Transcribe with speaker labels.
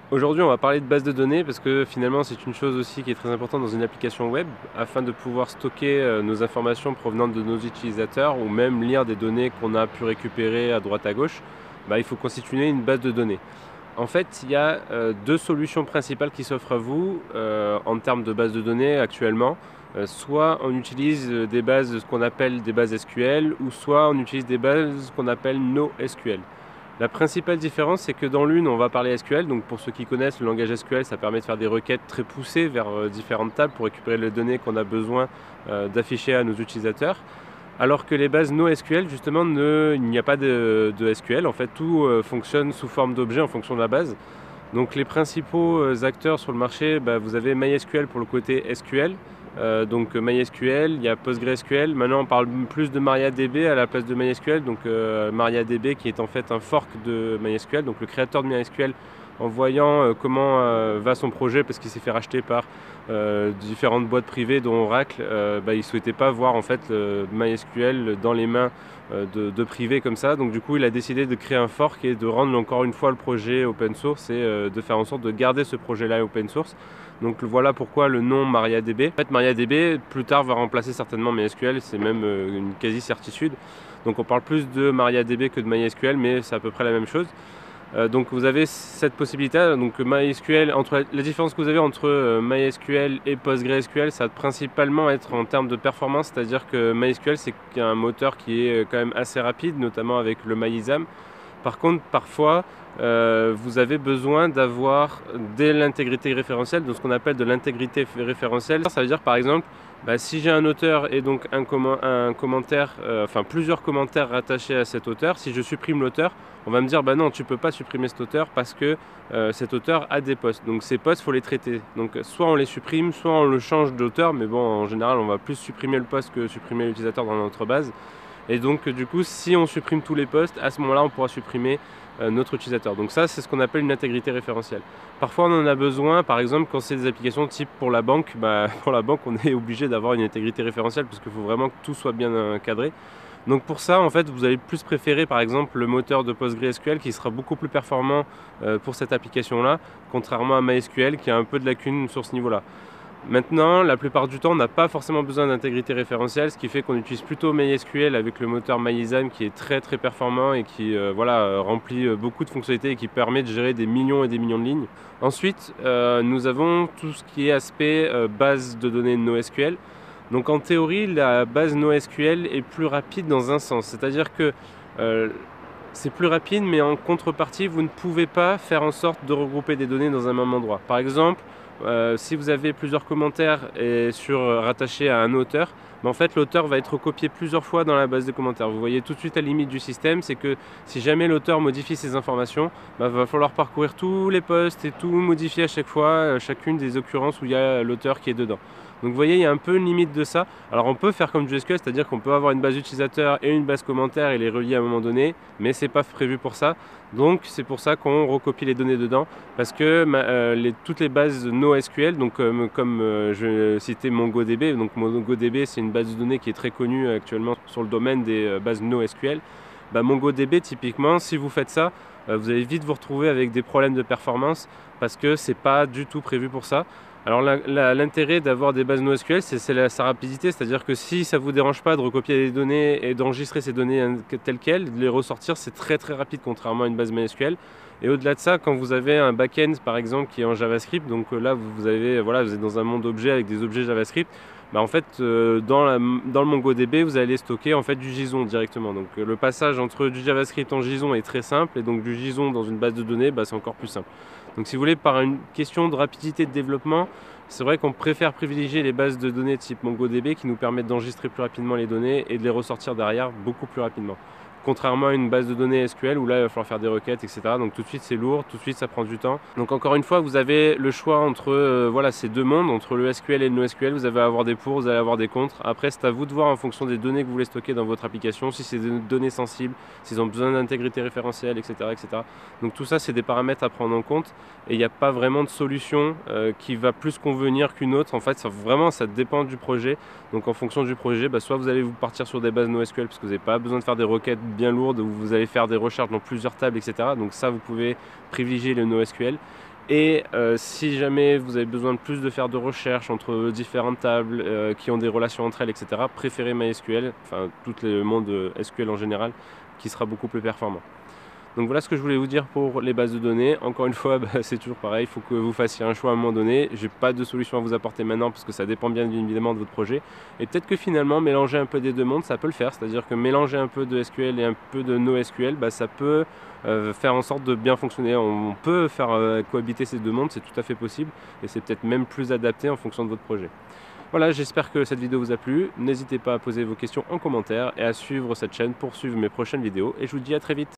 Speaker 1: Aujourd'hui, on va parler de base de données parce que finalement, c'est une chose aussi qui est très importante dans une application web. Afin de pouvoir stocker nos informations provenant de nos utilisateurs ou même lire des données qu'on a pu récupérer à droite à gauche, il faut constituer une base de données. En fait, il y a deux solutions principales qui s'offrent à vous en termes de base de données actuellement. Soit on utilise des bases, ce qu'on appelle des bases SQL, ou soit on utilise des bases qu'on appelle NoSQL. La principale différence, c'est que dans l'une, on va parler SQL. Donc pour ceux qui connaissent le langage SQL, ça permet de faire des requêtes très poussées vers différentes tables pour récupérer les données qu'on a besoin d'afficher à nos utilisateurs. Alors que les bases NoSQL, justement, il n'y a pas de SQL. En fait, tout fonctionne sous forme d'objet en fonction de la base. Donc les principaux acteurs sur le marché, vous avez MySQL pour le côté SQL. Donc MySQL, il y a PostgreSQL. Maintenant on parle plus de MariaDB à la place de MySQL. Donc MariaDB qui est en fait un fork de MySQL. Donc le créateur de MySQL, en voyant comment va son projet, parce qu'il s'est fait racheter par différentes boîtes privées dont Oracle, il ne souhaitait pas voir en fait MySQL dans les mains de privés comme ça. Donc du coup il a décidé de créer un fork et de rendre encore une fois le projet open source et de faire en sorte de garder ce projet là open source. Donc voilà pourquoi le nom MariaDB. En fait MariaDB plus tard va remplacer certainement MySQL, c'est même une quasi certitude. Donc on parle plus de MariaDB que de MySQL, mais c'est à peu près la même chose. Donc vous avez cette possibilité, donc MySQL, la différence que vous avez entre MySQL et PostgreSQL, ça va principalement être en termes de performance, c'est-à-dire que MySQL c'est un moteur qui est quand même assez rapide, notamment avec le MyISAM. Par contre, parfois, vous avez besoin d'avoir de l'intégrité référentielle, de ce qu'on appelle de l'intégrité référentielle. Ça veut dire par exemple, si j'ai un auteur et donc un commentaire, plusieurs commentaires rattachés à cet auteur, si je supprime l'auteur, on va me dire non, tu peux pas supprimer cet auteur parce que cet auteur a des posts. Donc ces posts, il faut les traiter. Donc soit on les supprime, soit on le change d'auteur, mais bon, en général, on va plus supprimer le post que supprimer l'utilisateur dans notre base. Et donc du coup, si on supprime tous les postes, à ce moment-là, on pourra supprimer notre utilisateur. Donc ça, c'est ce qu'on appelle une intégrité référentielle. Parfois, on en a besoin, par exemple, quand c'est des applications type pour la banque, pour la banque, on est obligé d'avoir une intégrité référentielle parce qu'il faut vraiment que tout soit bien cadré. Donc pour ça, en fait, vous allez plus préférer, par exemple, le moteur de PostgreSQL qui sera beaucoup plus performant pour cette application-là, contrairement à MySQL qui a un peu de lacunes sur ce niveau-là. Maintenant, la plupart du temps, on n'a pas forcément besoin d'intégrité référentielle, ce qui fait qu'on utilise plutôt MySQL avec le moteur MyISAM qui est très très performant et qui remplit beaucoup de fonctionnalités et qui permet de gérer des millions et des millions de lignes. Ensuite, nous avons tout ce qui est aspect base de données NoSQL. Donc en théorie, la base NoSQL est plus rapide dans un sens, c'est-à-dire que c'est plus rapide, mais en contrepartie, vous ne pouvez pas faire en sorte de regrouper des données dans un même endroit. Par exemple, si vous avez plusieurs commentaires rattachés à un auteur, en fait l'auteur va être recopié plusieurs fois dans la base de commentaires. Vous voyez tout de suite la limite du système, c'est que si jamais l'auteur modifie ses informations, va falloir parcourir tous les posts et tout modifier à chaque fois, chacune des occurrences où il y a l'auteur qui est dedans. Donc vous voyez, il y a un peu une limite de ça. Alors on peut faire comme du SQL, c'est-à-dire qu'on peut avoir une base utilisateur et une base commentaire et les relier à un moment donné, mais c'est pas prévu pour ça. Donc c'est pour ça qu'on recopie les données dedans, parce que toutes les bases NoSQL, donc comme je citais MongoDB, donc MongoDB c'est une base de données qui est très connue actuellement sur le domaine des bases NoSQL. MongoDB typiquement, si vous faites ça, vous allez vite vous retrouver avec des problèmes de performance parce que c'est pas du tout prévu pour ça. Alors l'intérêt d'avoir des bases NoSQL, c'est sa rapidité, c'est-à-dire que si ça ne vous dérange pas de recopier les données et d'enregistrer ces données telles quelles, de les ressortir, c'est très très rapide contrairement à une base MySQL. Et au-delà de ça, quand vous avez un back-end par exemple qui est en JavaScript, donc là vous êtes dans un monde objet avec des objets JavaScript, en fait dans le MongoDB vous allez stocker en fait du JSON directement. Donc le passage entre du JavaScript en JSON est très simple et donc du JSON dans une base de données c'est encore plus simple. Donc si vous voulez, par une question de rapidité de développement, c'est vrai qu'on préfère privilégier les bases de données type MongoDB qui nous permettent d'enregistrer plus rapidement les données et de les ressortir derrière beaucoup plus rapidement. Contrairement à une base de données SQL où là il va falloir faire des requêtes, etc. Donc tout de suite c'est lourd, tout de suite ça prend du temps. Donc encore une fois, vous avez le choix entre ces deux mondes, entre le SQL et le NoSQL. Vous allez avoir des pour, vous allez avoir des contre. Après c'est à vous de voir en fonction des données que vous voulez stocker dans votre application, si c'est des données sensibles, s'ils ont besoin d'intégrité référentielle, etc., etc. Donc tout ça c'est des paramètres à prendre en compte et il n'y a pas vraiment de solution qui va plus convenir qu'une autre. En fait ça dépend du projet. Donc en fonction du projet, soit vous allez vous partir sur des bases NoSQL parce que vous n'avez pas besoin de faire des requêtes bien lourdes où vous allez faire des recherches dans plusieurs tables, etc. Donc ça vous pouvez privilégier le NoSQL. Et si jamais vous avez besoin de plus de faire de recherches entre différentes tables qui ont des relations entre elles, etc., préférez MySQL, enfin tout le monde SQL en général, qui sera beaucoup plus performant. Donc voilà ce que je voulais vous dire pour les bases de données. Encore une fois, c'est toujours pareil, il faut que vous fassiez un choix à un moment donné. Je n'ai pas de solution à vous apporter maintenant parce que ça dépend bien évidemment de votre projet. Et peut-être que finalement, mélanger un peu des deux mondes, ça peut le faire. C'est-à-dire que mélanger un peu de SQL et un peu de NoSQL, ça peut faire en sorte de bien fonctionner. On peut faire cohabiter ces deux mondes, c'est tout à fait possible. Et c'est peut-être même plus adapté en fonction de votre projet. Voilà, j'espère que cette vidéo vous a plu. N'hésitez pas à poser vos questions en commentaire et à suivre cette chaîne pour suivre mes prochaines vidéos. Et je vous dis à très vite.